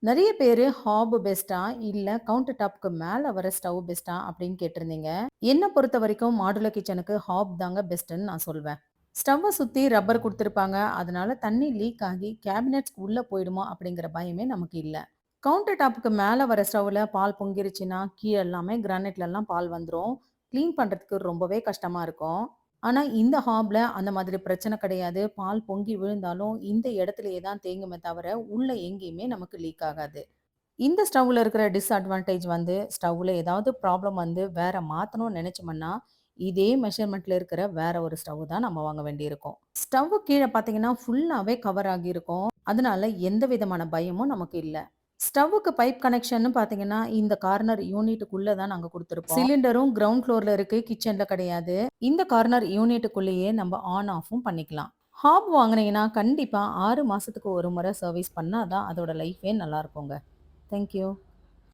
நெறைய பேரு ஹாப் பெஸ்ட்டா? இல்ல கவுண்டர் டாப்க்கு மேல வர ஸ்டவ் பெஸ்ட்டா? அப்படின்னு கேட்டிருந்தீங்க. என்ன பொறுத்தவரைக்கும் மாடுலர் கிச்சனுக்கு ஹாப் தாங்க பெஸ்ட்டுன்னு நான் சொல்வேன். ஸ்டவ்வ சுத்தி ரப்பர் குடுத்திருப்பாங்க. அதனால தண்ணி லீக் ஆகி கேபினெட்ஸ்க்கு உள்ள போயிடுமோ அப்படிங்கிற பயமே நமக்கு இல்ல. கவுண்டர் டாப்புக்கு மேல வர ஸ்டவ்ல பால் பொங்கிருச்சுன்னா, கீழ எல்லாமே கிரானைட்லலாம் பால் வந்துரும். கிளீன் பண்றதுக்கு ரொம்பவே கஷ்டமா இருக்கும். ஆனா இந்த ஹாப்ல அந்த மாதிரி பிரச்சனை கிடையாது. பால் பொங்கி விழுந்தாலும் இந்த இடத்திலேயே தான் தேங்குமே தவிர, உள்ள எங்கேயுமே நமக்கு லீக் ஆகாது. இந்த ஸ்டவ்ல இருக்கிற டிஸ்அட்வான்டேஜ் வந்து, ஸ்டவ்ல ஏதாவது ப்ராப்ளம் வந்து வேற மாத்தணும்னு நெனச்சோம்னா, இதே மெஷர்மென்ட்ல இருக்கிற வேற ஒரு ஸ்டவ் தான் நம்ம வாங்க வேண்டியிருக்கும். ஸ்டவ் கீழ பார்த்தீங்கன்னா, ஃபுல்லாவே கவர் ஆகியிருக்கும். அதனால எந்த விதமான பயமும் நமக்கு இல்ல. ஸ்டவ்வுக்கு பைப் கனெக்ஷன்னு பார்த்தீங்கன்னா, இந்த கார்னர் யூனிட்டுக்குள்ள தான் நாங்க குடுத்துருப்போம். சிலிண்டரும் கிரவுண்ட் ஃப்ளோர்ல இருக்கு. கிச்சன்ல கிடையாது. இந்த கார்னர் யூனிட்டுக்குள்ளேயே நம்ம ஆன், ஆஃப்பும் பண்ணிக்கலாம். ஹாப் வாங்குனீங்கன்னா, கண்டிப்பா 6 மாசத்துக்கு ஒரு முறை சர்வீஸ் பண்ணா தான் அதோட லைஃபே நல்லா இருக்குங்க. Thank you.